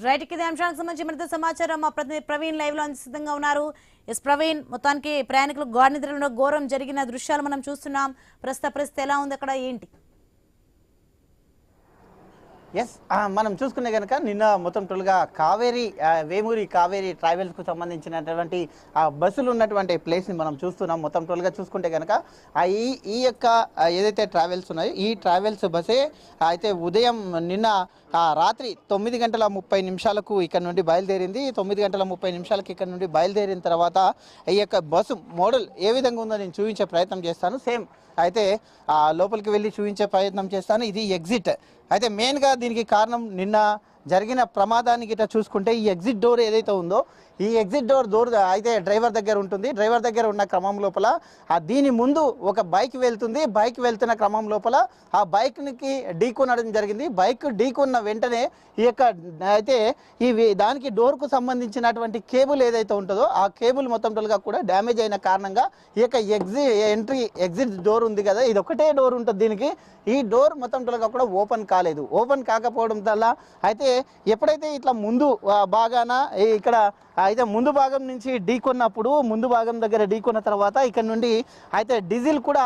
Right కి అంశానికి సంబంధించి మరింత సమాచారం మా ప్రతినిధి ప్రవీణ్ లైవ్ లో సిద్ధంగా ఉన్నారు. ఎస్ ప్రవీణ్, మొత్తానికి ప్రయాణికులు గాఢ నిద్రలో ఘోరం జరిగిన దృశ్యాలు మనం చూస్తున్నాం. ప్రస్తుత పరిస్థితి ఎలా ఉంది అక్కడ, ఏంటి? ఎస్ మనం చూసుకునే కనుక నిన్న మొత్తం టోల్గా కావేరీ వేమూరి కావేరీ ట్రావెల్స్కు సంబంధించినటువంటి బస్సులు ఉన్నటువంటి ప్లేస్ని మనం చూస్తున్నాం. మొత్తం టోల్గా చూసుకుంటే కనుక ఈ యొక్క ఏదైతే ట్రావెల్స్ ఉన్నాయో ఈ ట్రావెల్స్ బస్సే అయితే ఉదయం నిన్న రాత్రి 9:30 ఇక్కడ నుండి బయలుదేరింది. 9:30 ఇక్కడ నుండి బయలుదేరిన తర్వాత ఈ యొక్క బస్సు మోడల్ ఏ విధంగా ఉందో నేను చూపించే ప్రయత్నం చేస్తాను. సేమ్ అయితే లోపలికి వెళ్ళి చూపించే ప్రయత్నం చేస్తాను. ఇది ఎగ్జిట్. అయితే మెయిన్గా దీనికి కారణం నిన్న జరిగిన ప్రమాదానికి ఇట్లా చూసుకుంటే ఈ ఎగ్జిట్ డోర్ ఏదైతే ఉందో ఈ ఎగ్జిట్ డోర్ అయితే డ్రైవర్ దగ్గర ఉంటుంది. డ్రైవర్ దగ్గర ఉన్న క్రమం లోపల దీని ముందు ఒక బైక్ వెళ్తుంది. బైక్ వెళ్తున్న క్రమం లోపల ఆ బైక్కి ఢీకొనడం జరిగింది. బైక్ ఢీకొన్న వెంటనే ఈ యొక్క అయితే దానికి డోర్కు సంబంధించినటువంటి కేబుల్ ఏదైతే ఉంటుందో ఆ కేబుల్ మొత్తం టోల్గా కూడా డ్యామేజ్ అయిన కారణంగా ఈ యొక్క ఎగ్జిట్ డోర్ ఉంది కదా, ఇది ఒకటే డోర్ ఉంటుంది దీనికి. ఈ డోర్ మొత్తం టోల్గా కూడా ఓపెన్ కాలేదు. ఓపెన్ కాకపోవడం వల్ల అయితే ఎప్పుడైతే ఇట్లా ముందు బాగాన ఇక్కడ అయితే ముందు భాగం నుంచి ఢీకొన్నప్పుడు ముందు భాగం దగ్గర ఢీకొన్న తర్వాత ఇక్కడ నుండి అయితే డీజిల్ కూడా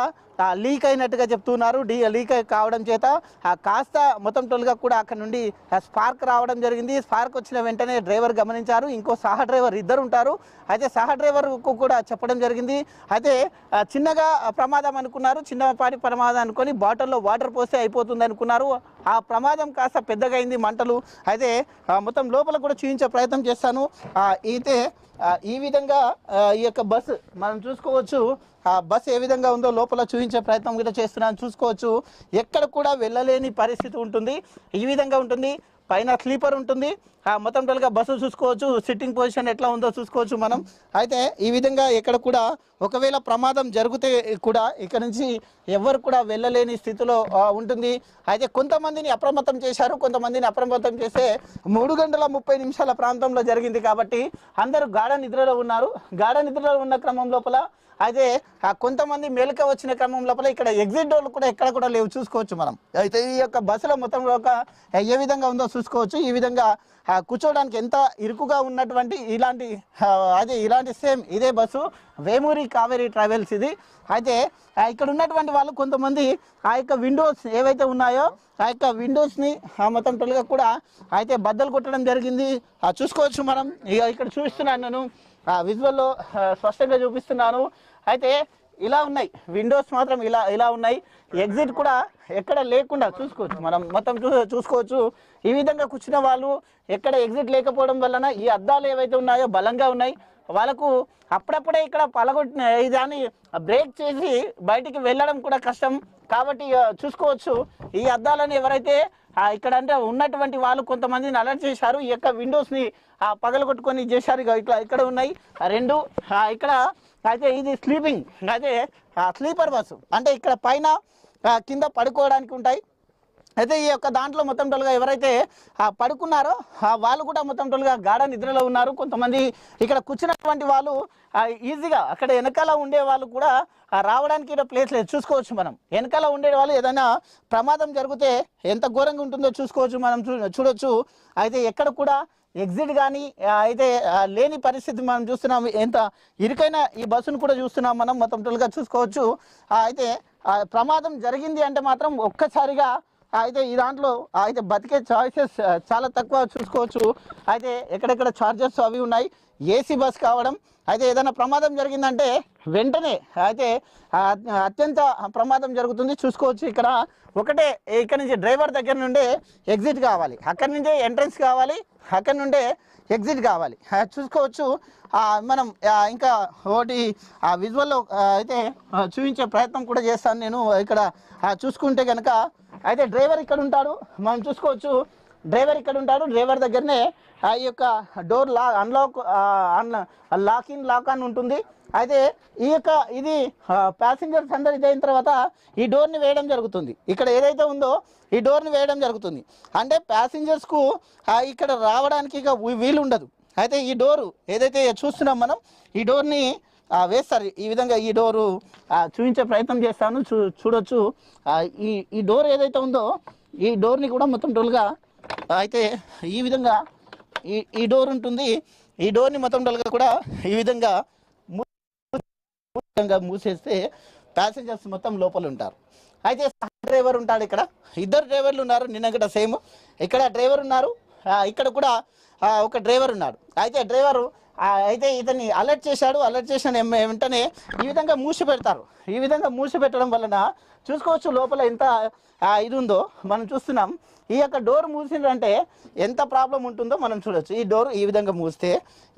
లీక్ అయినట్టుగా చెప్తున్నారు. లీక్ కావడం చేత కాస్త మొత్తం టోల్గా కూడా అక్కడ నుండి స్పార్క్ రావడం జరిగింది. స్పార్క్ వచ్చిన వెంటనే డ్రైవర్ గమనించారు. ఇంకో సహా డ్రైవర్ ఇద్దరు ఉంటారు. అయితే సహా డ్రైవర్కు కూడా చెప్పడం జరిగింది. అయితే చిన్నగా ప్రమాదం అనుకున్నారు. చిన్నపాటి ప్రమాదం అనుకొని బాటిల్లో వాటర్ పోస్తే అయిపోతుంది అనుకున్నారు. ఆ ప్రమాదం కాస్త పెద్దగా అయింది, మంటలు. అయితే మొత్తం లోపల కూడా చూపించే ప్రయత్నం చేస్తాను. అయితే ఈ విధంగా ఈ యొక్క బస్సు మనం చూసుకోవచ్చు. ఆ బస్సు ఏ విధంగా ఉందో లోపల చూపించే ప్రయత్నం కూడా చేస్తున్నాను. చూసుకోవచ్చు, ఎక్కడ కూడా వెళ్ళలేని పరిస్థితి ఉంటుంది. ఈ విధంగా ఉంటుంది. పైన స్లీపర్ ఉంటుంది. మొత్తం టోల్గా బస్సు చూసుకోవచ్చు. సిట్టింగ్ పొజిషన్ ఎట్లా ఉందో చూసుకోవచ్చు మనం. అయితే ఈ విధంగా ఎక్కడ కూడా ఒకవేళ ప్రమాదం జరిగితే కూడా ఇక్కడ నుంచి ఎవరు కూడా వెళ్ళలేని స్థితిలో ఉంటుంది. అయితే కొంతమందిని అప్రమత్తం చేశారు. కొంతమందిని అప్రమత్తం చేస్తే 3:30 ప్రాంతంలో జరిగింది కాబట్టి అందరూ గాఢ నిద్రలో ఉన్నారు. గాఢ నిద్రలో ఉన్న క్రమం లోపల అయితే కొంతమంది మేలుక వచ్చిన క్రమం లోపల ఇక్కడ ఎగ్జిట్ డోర్లు కూడా ఎక్కడ కూడా లేవు, చూసుకోవచ్చు మనం. అయితే ఈ యొక్క బస్సులో మొత్తం ఏ విధంగా ఉందో చూసుకోవచ్చు. ఈ విధంగా కూర్చోవడానికి ఎంత ఇరుకుగా ఉన్నటువంటి ఇలాంటి సేమ్ ఇదే బస్సు వేమూరి కావేరీ ట్రావెల్స్ ఇది. అయితే ఇక్కడ ఉన్నటువంటి వాళ్ళు కొంతమంది ఆ యొక్క విండోస్ ఏవైతే ఉన్నాయో ఆ యొక్క విండోస్ని మొత్తం టోల్గా కూడా అయితే బద్దలు కొట్టడం జరిగింది. చూసుకోవచ్చు మనం. ఇక్కడ చూపిస్తున్నాను నేను విజువల్లో స్పష్టంగా చూపిస్తున్నాను. అయితే ఇలా ఉన్నాయి విండోస్ మాత్రం ఇలా ఉన్నాయి. ఎగ్జిట్ కూడా ఎక్కడ లేకుండా చూసుకోవచ్చు మనం. మొత్తం చూసుకోవచ్చు. ఈ విధంగా కూర్చున్న వాళ్ళు ఎక్కడ ఎగ్జిట్ లేకపోవడం వలన ఈ అద్దాలు ఏవైతే ఉన్నాయో బలంగా ఉన్నాయి. వాళ్ళకు అప్పుడప్పుడే ఇక్కడ పలగొట్టిన దాన్ని బ్రేక్ చేసి బయటికి వెళ్ళడం కూడా కష్టం కాబట్టి చూసుకోవచ్చు. ఈ అద్దాలను ఎవరైతే ఇక్కడ అంటే ఉన్నటువంటి వాళ్ళు కొంతమందిని అలర్ట్ చేశారు. ఈ యొక్క విండోస్ని పగలగొట్టుకొని చేశారు. ఇక్కడ ఉన్నాయి రెండు. ఇక్కడ అయితే ఇది స్లీపింగ్, అయితే స్లీపర్ బస్సు అంటే ఇక్కడ పైన కింద పడుకోవడానికి ఉంటాయి. అయితే ఈ యొక్క దాంట్లో మొత్తం టోల్గా ఎవరైతే పడుకున్నారో వాళ్ళు కూడా మొత్తం టోల్గా గాఢ నిద్రలో ఉన్నారు. కొంతమంది ఇక్కడ కూర్చున్నటువంటి వాళ్ళు ఈజీగా అక్కడ వెనకాల ఉండే వాళ్ళు కూడా రావడానికి ఇక్కడ ప్లేస్ లేదు, చూసుకోవచ్చు మనం. వెనకాల ఉండే వాళ్ళు ఏదైనా ప్రమాదం జరిగితే ఎంత ఘోరంగా ఉంటుందో చూసుకోవచ్చు మనం, చూడొచ్చు. అయితే ఎక్కడ కూడా ఎగ్జిట్ కానీ అయితే లేని పరిస్థితి మనం చూస్తున్నాం. ఎంత ఇరుకైన ఈ బస్సును కూడా చూస్తున్నాం మనం మొత్తం టోల్గా చూసుకోవచ్చు. అయితే ప్రమాదం జరిగింది అంటే మాత్రం ఒక్కసారిగా అయితే ఈ దాంట్లో అయితే బతికే చాయిసెస్ చాలా తక్కువ, చూసుకోవచ్చు. అయితే ఎక్కడెక్కడ చార్జెస్ అవి ఉన్నాయి. ఏసీ బస్ కావడం అయితే ఏదైనా ప్రమాదం జరిగిందంటే వెంటనే అయితే అత్యంత ప్రమాదం జరుగుతుంది, చూసుకోవచ్చు. ఇక్కడ నుంచి డ్రైవర్ దగ్గర నుండే ఎగ్జిట్ కావాలి, అక్కడి నుండే ఎంట్రన్స్ కావాలి, అక్కడి నుండే ఎగ్జిట్ కావాలి, చూసుకోవచ్చు. మనం ఇంకా ఒకటి విజువల్లో అయితే చూపించే ప్రయత్నం కూడా చేస్తాను నేను. ఇక్కడ చూసుకుంటే కనుక అయితే డ్రైవర్ ఇక్కడ ఉంటాడు, మనం చూసుకోవచ్చు. డ్రైవర్ ఇక్కడ ఉంటాడు. డ్రైవర్ దగ్గరనే ఈ యొక్క డోర్ లాక్ ఆన్ ఉంటుంది. అయితే ఇది ప్యాసింజర్స్ అందరు ఇదైన తర్వాత ఈ డోర్ని వేయడం జరుగుతుంది. ఇక్కడ ఏదైతే ఉందో ఈ డోర్ని వేయడం జరుగుతుంది. అంటే ప్యాసింజర్స్కు ఇక్కడ రావడానికి ఇక వీలు ఉండదు. అయితే ఈ డోరు ఏదైతే చూస్తున్నాం మనం, ఈ డోర్ని వేస్తారు. ఈ విధంగా ఈ డోరు చూపించే ప్రయత్నం చేస్తాను, చూడొచ్చు. ఈ డోర్ ఏదైతే ఉందో ఈ డోర్ని కూడా మొత్తం టోల్గా అయితే ఈ విధంగా ఈ డోర్ ఉంటుంది. ఈ డోర్ని మొత్తం టోటల్గా కూడా ఈ విధంగా మూసేస్తే ప్యాసింజర్స్ మొత్తం లోపల ఉంటారు. అయితే డ్రైవర్ ఉంటాడు, ఇక్కడ ఇద్దరు డ్రైవర్లు ఉన్నారు. నిన్న సేమ్ ఇక్కడ డ్రైవర్ ఉన్నారు, ఇక్కడ కూడా ఒక డ్రైవర్ ఉన్నాడు. అయితే డ్రైవరు అయితే ఇతన్ని అలర్ట్ చేశాడు. అలర్ట్ చేసిన వెంటనే ఈ విధంగా మూసి పెడతారు. ఈ విధంగా మూసి పెట్టడం వలన చూసుకోవచ్చు లోపల ఎంత ఇది ఉందో మనం చూస్తున్నాం. ఈ యొక్క డోర్ మూసిందంటే ఎంత ప్రాబ్లం ఉంటుందో మనం చూడొచ్చు. ఈ డోర్ ఈ విధంగా మూస్తే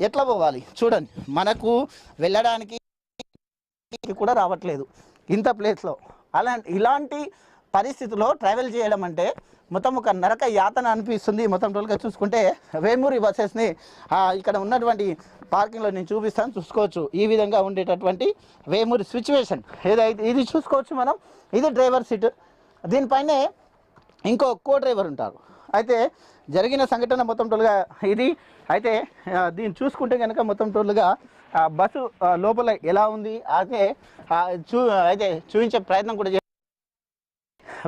ఎట్లా పోవాలి చూడండి. మనకు వెళ్ళడానికి కూడా రావట్లేదు ఇంత ప్లేస్లో. ఇలాంటి పరిస్థితిలో ట్రావెల్ చేయడం అంటే మొత్తం ఒక నరక యాతన అనిపిస్తుంది. మొత్తం టోల్గా చూసుకుంటే వేమూరి బస్సెస్ని ఇక్కడ ఉన్నటువంటి పార్కింగ్లో నేను చూపిస్తాను, చూసుకోవచ్చు. ఈ విధంగా ఉండేటటువంటి వేమూరి సిచ్యువేషన్ ఏదైతే ఇది చూసుకోవచ్చు మనం. ఇది డ్రైవర్ సీట్, దీనిపైనే కో డ్రైవర్ ఉంటారు. అయితే జరిగిన సంఘటన మొత్తం టోల్గా ఇది. అయితే దీన్ని చూసుకుంటే కనుక మొత్తం టోల్గా బస్సు లోపల ఎలా ఉంది అయితే చూపించే ప్రయత్నం కూడా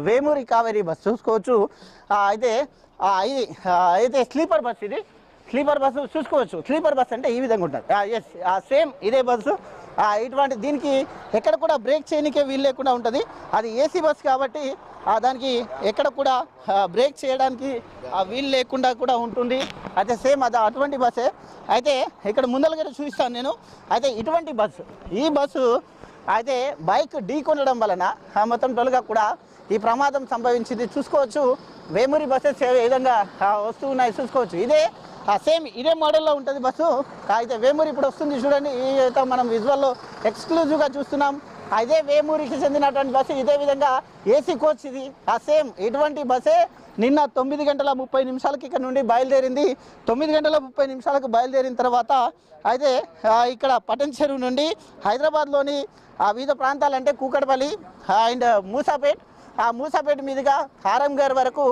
వేమూరి కావేరీ బస్ చూసుకోవచ్చు. అయితే స్లీపర్ బస్, ఇది స్లీపర్ బస్సు చూసుకోవచ్చు. స్లీపర్ బస్ అంటే ఈ విధంగా ఉంటుంది. ఎస్, సేమ్ ఇదే బస్సు. ఇటువంటి దీనికి ఎక్కడ కూడా బ్రేక్ చేయనికే వీలు లేకుండా ఉంటుంది. అది ఏసీ బస్ కాబట్టి దానికి ఎక్కడ కూడా బ్రేక్ చేయడానికి వీలు లేకుండా కూడా ఉంటుంది. అయితే సేమ్ అటువంటి బస్సే. అయితే ఇక్కడ ముందరగా చూపిస్తాను నేను. అయితే ఇటువంటి బస్సు, ఈ బస్సు అయితే బైక్ ఢీ కొనడం వలన మొత్తం టోల్గా కూడా ఈ ప్రమాదం సంభవించింది. చూసుకోవచ్చు వేమూరి బస్సెస్ ఏ విధంగా వస్తూ ఉన్నాయి చూసుకోవచ్చు. సేమ్ ఇదే మోడల్లో ఉంటుంది బస్సు. అయితే వేమూరి ఇప్పుడు వస్తుంది చూడండి. ఈ మనం విజువల్లో ఎక్స్క్లూజివ్గా చూస్తున్నాం. అదే వేమూరికి చెందినటువంటి బస్సు. ఇదే విధంగా ఏసీ కోచ్ ఇది. సేమ్ ఇటువంటి బస్సే నిన్న 9:30 ఇక్కడ నుండి బయలుదేరింది. 9:30 బయలుదేరిన తర్వాత అయితే ఇక్కడ పటన్ చెరువు నుండి హైదరాబాద్లోని వివిధ ప్రాంతాలు అంటే కూకట్పల్లి అండ్ మూసాపేట్ మీదుగా ఆరంఘర్ వరకు,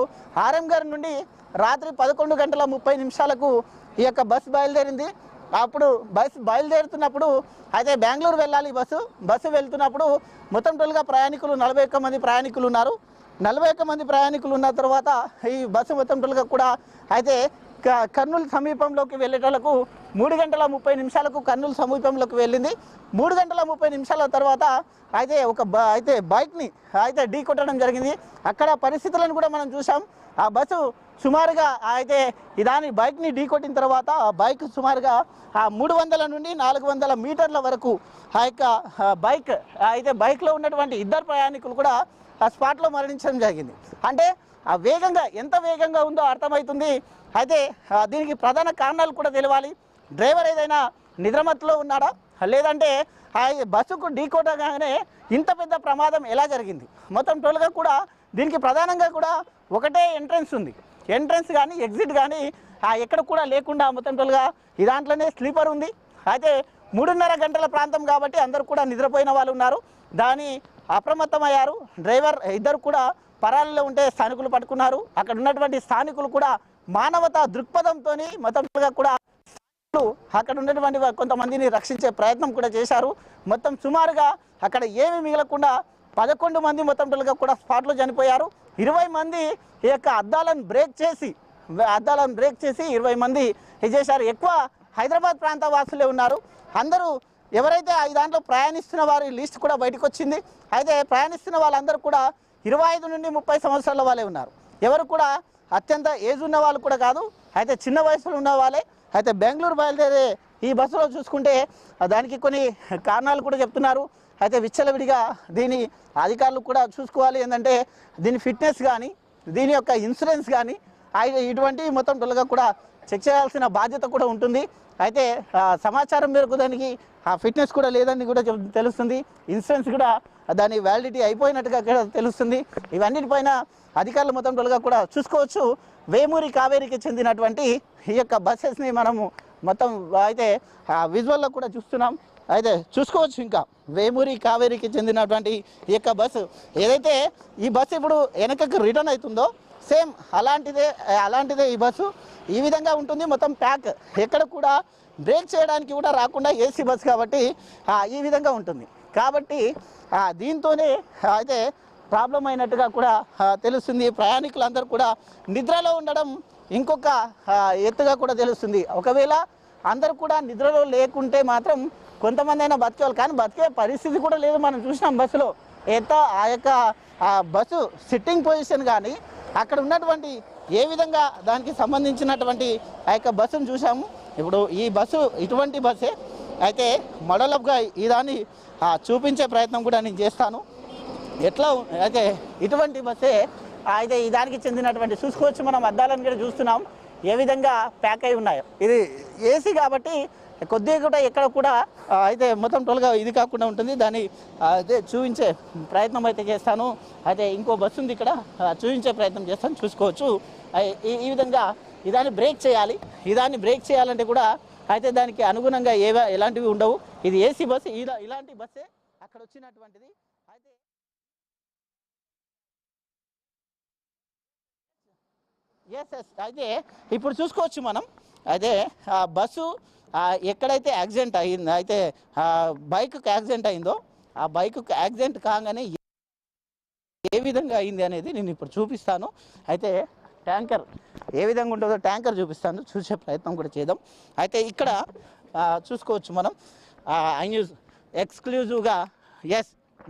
ఆరంఘర్ నుండి రాత్రి 11:30 ఈ యొక్క బస్సు బయలుదేరింది. అప్పుడు బస్సు బయలుదేరుతున్నప్పుడు అయితే బెంగళూరు వెళ్ళాలి. బస్సు వెళ్తున్నప్పుడు మొత్తం టోల్గా ప్రయాణికులు 41 మంది ప్రయాణికులు ఉన్నారు. 41 మంది ప్రయాణికులు ఉన్న తర్వాత ఈ బస్సు మొత్తం టోల్గా కూడా అయితే కర్నూలు సమీపంలోకి వెళ్ళేటోళ్లకు 3:30 కర్నూలు సమీపంలోకి వెళ్ళింది. 3:30 తర్వాత అయితే బైక్ని అయితే ఢీ కొట్టడం జరిగింది. అక్కడ పరిస్థితులను కూడా మనం చూసాం. ఆ బస్సు సుమారుగా అయితే దాని బైక్ని ఢీ కొట్టిన తర్వాత ఆ బైక్ సుమారుగా 300 నుండి 400 మీటర్ల వరకు ఆ యొక్క బైక్లో ఉన్నటువంటి ఇద్దరు ప్రయాణికులు కూడా ఆ స్పాట్లో మరణించడం జరిగింది. అంటే ఎంత వేగంగా ఉందో అర్థమవుతుంది. అయితే దీనికి ప్రధాన కారణాలు కూడా తెలియాలి. డ్రైవర్ ఏదైనా నిద్రమత్తులో ఉన్నాడా, లేదంటే బస్సుకు ఢీ కొట్టగానే ఇంత పెద్ద ప్రమాదం ఎలా జరిగింది? మొత్తం టోల్గా కూడా దీనికి ప్రధానంగా కూడా ఒకటే ఎంట్రన్స్ ఉంది. ఎంట్రన్స్ కానీ ఎగ్జిట్ కానీ ఎక్కడ కూడా లేకుండా మొత్తం టోల్గా ఈ దాంట్లోనే స్లీపర్ ఉంది. అయితే 3:30 గంటల ప్రాంతం కాబట్టి అందరూ కూడా నిద్రపోయిన వాళ్ళు ఉన్నారు. దాని అప్రమత్తమయ్యారు. డ్రైవర్ ఇద్దరు కూడా పరాలలో ఉంటే స్థానికులు పట్టుకున్నారు. అక్కడ ఉన్నటువంటి స్థానికులు కూడా మానవతా దృక్పథంతో మొత్తం కూడా అక్కడ ఉన్నటువంటి కొంతమందిని రక్షించే ప్రయత్నం కూడా చేశారు. మొత్తం సుమారుగా అక్కడ ఏమీ మిగలకుండా 11 మంది మొత్తం కూడా స్పాట్లో చనిపోయారు. 20 మంది ఈ యొక్క అద్దాలను బ్రేక్ చేసి 20 మంది చేశారు. ఎక్కువ హైదరాబాద్ ప్రాంత వాసులే ఉన్నారు. అందరూ ఎవరైతే దాంట్లో ప్రయాణిస్తున్న వారి లిస్ట్ కూడా బయటకు వచ్చింది. అయితే ప్రయాణిస్తున్న వాళ్ళందరూ కూడా 25 నుండి 30 సంవత్సరాల వాళ్ళే ఉన్నారు. ఎవరు కూడా అత్యంత ఏజ్ ఉన్న వాళ్ళు కూడా కాదు. అయితే చిన్న వయసులో ఉన్న వాళ్ళే. అయితే బెంగళూరు బయలుదేరే ఈ బస్సులో చూసుకుంటే దానికి కొన్ని కారణాలు కూడా చెప్తున్నారు. అయితే విచ్చలవిడిగా దీని అధికారులు కూడా చూసుకోవాలి. ఏంటంటే దీని ఫిట్నెస్ కానీ, దీని యొక్క ఇన్సూరెన్స్ కానీ ఇటువంటి మొత్తం టోల్గా కూడా చెక్ చేయాల్సిన బాధ్యత కూడా ఉంటుంది. అయితే సమాచారం మేరకు దానికి ఫిట్నెస్ కూడా లేదని కూడా తెలుస్తుంది. ఇన్సూరెన్స్ కూడా దాని వ్యాలిడిటీ అయిపోయినట్టుగా కూడా తెలుస్తుంది. ఇవన్నిటిపైన అధికారులు మొత్తం టోల్గా కూడా చూసుకోవచ్చు. వేమూరి కావేరీకి చెందినటువంటి ఈ యొక్క బస్సెస్ని మనము మొత్తం అయితే విజువల్లో కూడా చూస్తున్నాం. అయితే చూసుకోవచ్చు. ఇంకా వేమూరి కావేరీకి చెందినటువంటి ఈ యొక్క బస్సు ఏదైతే ఈ బస్సు ఇప్పుడు వెనకకు రిటర్న్ అవుతుందో సేమ్ అలాంటిదే ఈ బస్సు. ఈ విధంగా ఉంటుంది. మొత్తం ప్యాక్, ఎక్కడ కూడా బ్రేక్ చేయడానికి కూడా రాకుండా ఏసీ బస్సు కాబట్టి ఈ విధంగా ఉంటుంది. కాబట్టి దీంతోనే అయితే ప్రాబ్లం అయినట్టుగా కూడా తెలుస్తుంది. ప్రయాణికులందరూ కూడా నిద్రలో ఉండడం ఇంకొక ఎత్తుగా కూడా తెలుస్తుంది. ఒకవేళ అందరూ కూడా నిద్రలో లేకుంటే మాత్రం కొంతమంది అయినా బతికేవాళ్ళు, కానీ బతికే పరిస్థితి కూడా లేదు. మనం చూసినాం బస్సులో ఆ యొక్క బస్సు సిట్టింగ్ పొజిషన్ కానీ అక్కడ ఉన్నటువంటి ఏ విధంగా దానికి సంబంధించినటువంటి ఆ యొక్క బస్సును చూసాము. ఇప్పుడు ఈ బస్సు ఇటువంటి బస్సే అయితే మోడల్గా ఈ దాన్ని చూపించే ప్రయత్నం కూడా నేను చేస్తాను. ఎట్లా అయితే ఇటువంటి బస్సే అయితే ఈ దానికి చెందినటువంటి చూసుకోవచ్చు. మనం అద్దాలను కూడా చూస్తున్నాం ఏ విధంగా ప్యాక్ అయి ఉన్నాయో. ఇది ఏసీ కాబట్టి కొద్దిగా కూడా ఎక్కడ కూడా అయితే మొత్తం టోల్గా ఇది కాకుండా ఉంటుంది. దాన్ని అయితే చూపించే ప్రయత్నం అయితే చేస్తాను. అయితే ఇంకో బస్సు ఉంది ఇక్కడ, చూపించే ప్రయత్నం చేస్తాను. చూసుకోవచ్చు ఈ విధంగా ఇదాన్ని బ్రేక్ చేయాలి. ఇదాన్ని బ్రేక్ చేయాలంటే కూడా అయితే దానికి అనుగుణంగా ఎలాంటివి ఉండవు. ఇది ఏసీ బస్సు, ఇలాంటి బస్సే అక్కడ వచ్చినటువంటిది. అయితే అయితే ఇప్పుడు చూసుకోవచ్చు మనం. అయితే బస్సు ఎక్కడైతే యాక్సిడెంట్ అయిందో, అయితే బైక్కి యాక్సిడెంట్ అయిందో ఆ బైక్కి యాక్సిడెంట్ కాగానే ఏ విధంగా అయింది అనేది నేను ఇప్పుడు చూపిస్తాను. అయితే ట్యాంకర్ ఏ విధంగా ఉంటుందో ట్యాంకర్ చూపిస్తాను, చూసే ప్రయత్నం కూడా చేద్దాం. అయితే ఇక్కడ చూసుకోవచ్చు మనం ఐన్యూస్ ఎక్స్క్లూజివ్గా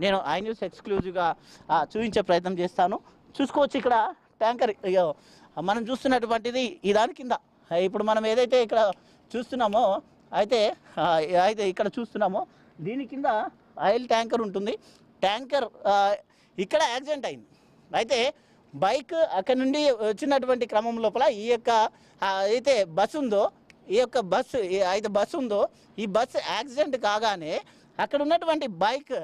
నేను ఐన్యూస్ ఎక్స్క్లూజివ్గా చూపించే ప్రయత్నం చేస్తాను. చూసుకోవచ్చు ఇక్కడ ట్యాంకర్ మనం చూస్తున్నటువంటిది ఈ దాని కింద. ఇప్పుడు మనం ఏదైతే ఇక్కడ చూస్తున్నామో అయితే ఇక్కడ చూస్తున్నామో దీని కింద ఆయిల్ ట్యాంకర్ ఉంటుంది. ట్యాంకర్ ఇక్కడ యాక్సిడెంట్ అయింది. అయితే బైక్ అక్కడ నుండి వచ్చినటువంటి క్రమం లోపల ఈ యొక్క అయితే బస్సు ఉందో, ఈ యొక్క బస్సు ఉందో, ఈ బస్సు యాక్సిడెంట్ కాగానే అక్కడ ఉన్నటువంటి బైక్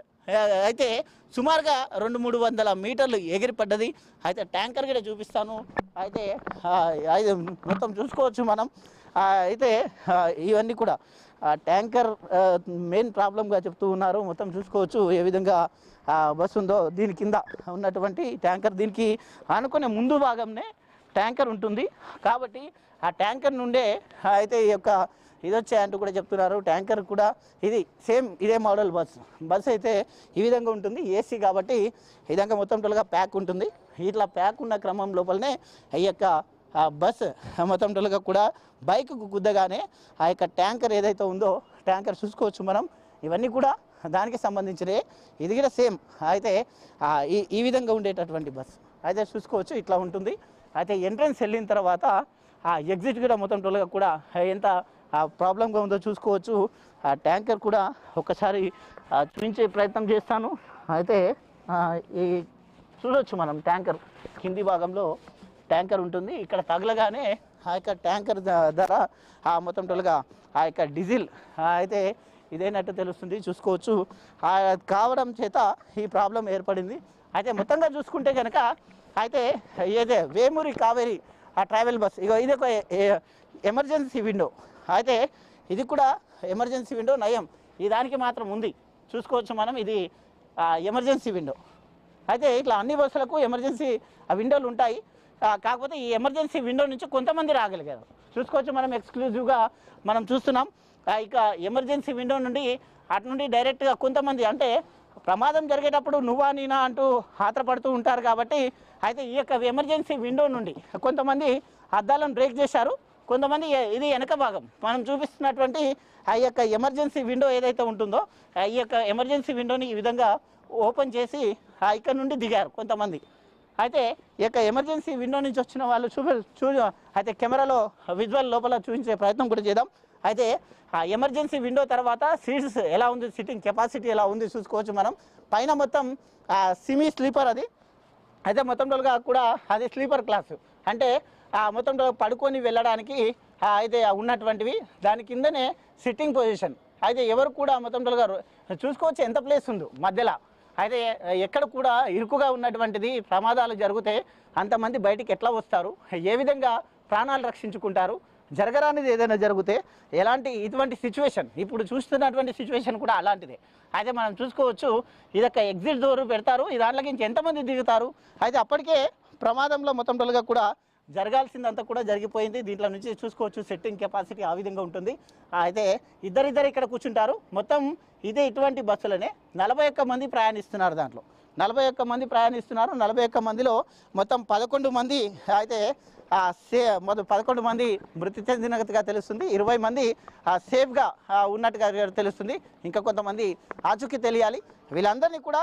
అయితే సుమారుగా 200-300 మీటర్లు ఎగిరిపడ్డది. అయితే ట్యాంకర్ కూడా చూపిస్తాను. అయితే మొత్తం చూసుకోవచ్చు మనం. అయితే ఇవన్నీ కూడా ట్యాంకర్ మెయిన్ ప్రాబ్లంగా చెప్తూ ఉన్నారు. మొత్తం చూసుకోవచ్చు ఏ విధంగా బస్సు ఉందో. దీని కింద ఉన్నటువంటి ట్యాంకర్, దీనికి ఆనుకునే ముందు భాగంనే ట్యాంకర్ ఉంటుంది. కాబట్టి ఆ ట్యాంకర్ నుండే అయితే ఈ యొక్క ఇది వచ్చాయంటూ కూడా చెప్తున్నారు. ట్యాంకర్ కూడా ఇది సేమ్ ఇదే మోడల్ బస్ అయితే ఈ విధంగా ఉంటుంది. ఏసీ కాబట్టి ఈ విధంగా మొత్తం టోల్గా ప్యాక్ ఉంటుంది. ఇట్లా ప్యాక్ ఉన్న క్రమం లోపలనే ఈ యొక్క బస్ మొత్తం టోల్గా కూడా బైక్కు గుద్దగానే ఆ యొక్క ట్యాంకర్ ఏదైతే ఉందో ట్యాంకర్ చూసుకోవచ్చు మనం. ఇవన్నీ కూడా దానికి సంబంధించినవి. ఇది కూడా సేమ్ అయితే ఈ విధంగా ఉండేటటువంటి బస్ అయితే చూసుకోవచ్చు ఇట్లా ఉంటుంది. అయితే ఎంట్రన్స్ వెళ్ళిన తర్వాత ఆ ఎగ్జిట్ కూడా మొత్తం టోల్గా కూడా ఎంత ప్రాబ్లంగా ఉందో చూసుకోవచ్చు. ఆ ట్యాంకర్ కూడా ఒకసారి చూపించే ప్రయత్నం చేస్తాను. అయితే ఈ చూడవచ్చు మనం ట్యాంకర్ కింది భాగంలో ట్యాంకర్ ఉంటుంది. ఇక్కడ తగలగానే ఆ యొక్క ట్యాంకర్ ధర మొత్తం టోల్గా ఆ యొక్క డీజిల్ అయితే ఇదేనట్టు తెలుస్తుంది. చూసుకోవచ్చు కావడం చేత ఈ ప్రాబ్లం ఏర్పడింది. అయితే మొత్తంగా చూసుకుంటే కనుక అయితే ఏదే వేమూరి కావేరి ట్రావెల్ బస్, ఇది ఒక ఎమర్జెన్సీ విండో. అయితే ఇది కూడా ఎమర్జెన్సీ విండో నయం, ఈ దానికి మాత్రం ఉంది. చూసుకోవచ్చు మనం, ఇది ఎమర్జెన్సీ విండో. అయితే ఇట్లా అన్ని బస్సులకు ఎమర్జెన్సీ విండోలు ఉంటాయి. కాకపోతే ఈ ఎమర్జెన్సీ విండో నుంచి కొంతమంది రాగలిగారు. చూసుకోవచ్చు మనం ఎక్స్క్లూజివ్గా మనం చూస్తున్నాం. ఇక ఎమర్జెన్సీ విండో నుండి అటు నుండి డైరెక్ట్గా కొంతమంది, అంటే ప్రమాదం జరిగేటప్పుడు నువ్వా నేనా అంటూ ఆత్రపడుతూ ఉంటారు. కాబట్టి అయితే ఈ యొక్క ఎమర్జెన్సీ విండో నుండి కొంతమంది అద్దాలను బ్రేక్ చేశారు. కొంతమంది ఇది వెనక భాగం మనం చూపిస్తున్నటువంటి ఆ యొక్క ఎమర్జెన్సీ విండో ఏదైతే ఉంటుందో ఈ యొక్క ఎమర్జెన్సీ విండోని ఈ విధంగా ఓపెన్ చేసి ఇక్కడ నుండి దిగారు కొంతమంది. అయితే ఈ యొక్క ఎమర్జెన్సీ విండో నుంచి వచ్చిన వాళ్ళు అయితే కెమెరాలో విజువల్ లోపల చూపించే ప్రయత్నం కూడా చేద్దాం. అయితే ఆ ఎమర్జెన్సీ విండో తర్వాత సీట్స్ ఎలా ఉంది, సిట్టింగ్ కెపాసిటీ ఎలా ఉంది చూసుకోవచ్చు మనం. పైన మొత్తం సిమీ స్లీపర్ అది. అయితే మొత్తం టోల్గా కూడా అది స్లీపర్ క్లాసు, అంటే మొత్తం పడుకొని వెళ్ళడానికి అయితే ఉన్నటువంటివి. దాని కిందనే సిట్టింగ్ పొజిషన్. అయితే ఎవరు కూడా మొత్తం టోల్గా చూసుకోవచ్చు ఎంత ప్లేస్ ఉందో మధ్యలో. అయితే ఎక్కడ కూడా ఇరుకుగా ఉన్నటువంటిది, ప్రమాదాలు జరిగితే అంతమంది బయటికి ఎట్లా వస్తారు, ఏ విధంగా ప్రాణాలు రక్షించుకుంటారు, జరగరానిది ఏదైనా జరిగితే ఇటువంటి సిచ్యువేషన్, ఇప్పుడు చూస్తున్నటువంటి సిచ్యువేషన్ కూడా అలాంటిదే. అయితే మనం చూసుకోవచ్చు ఇదొక ఎగ్జిట్ డోర్ పెడతారు, ఈ దాంట్లోకి ఎంతమంది దిగుతారు. అయితే అప్పటికే ప్రమాదంలో మొత్తం టోల్గా కూడా జరగాల్సిందంతా కూడా జరిగిపోయింది. దీంట్లో నుంచి చూసుకోవచ్చు సెట్టింగ్ కెపాసిటీ ఆ విధంగా ఉంటుంది. అయితే ఇద్దరిద్దరు ఇక్కడ కూర్చుంటారు. మొత్తం ఇదే ఇటువంటి బస్సులనే 41 మంది ప్రయాణిస్తున్నారు. దాంట్లో 41 మంది ప్రయాణిస్తున్నారు. 41 మందిలో మొత్తం 11 మంది అయితే 11 మంది మృతి చెందినట్టుగా తెలుస్తుంది. 20 మంది సేఫ్గా ఉన్నట్టుగా తెలుస్తుంది. ఇంకా కొంతమంది ఆచూకీ తెలియాలి. వీళ్ళందరినీ కూడా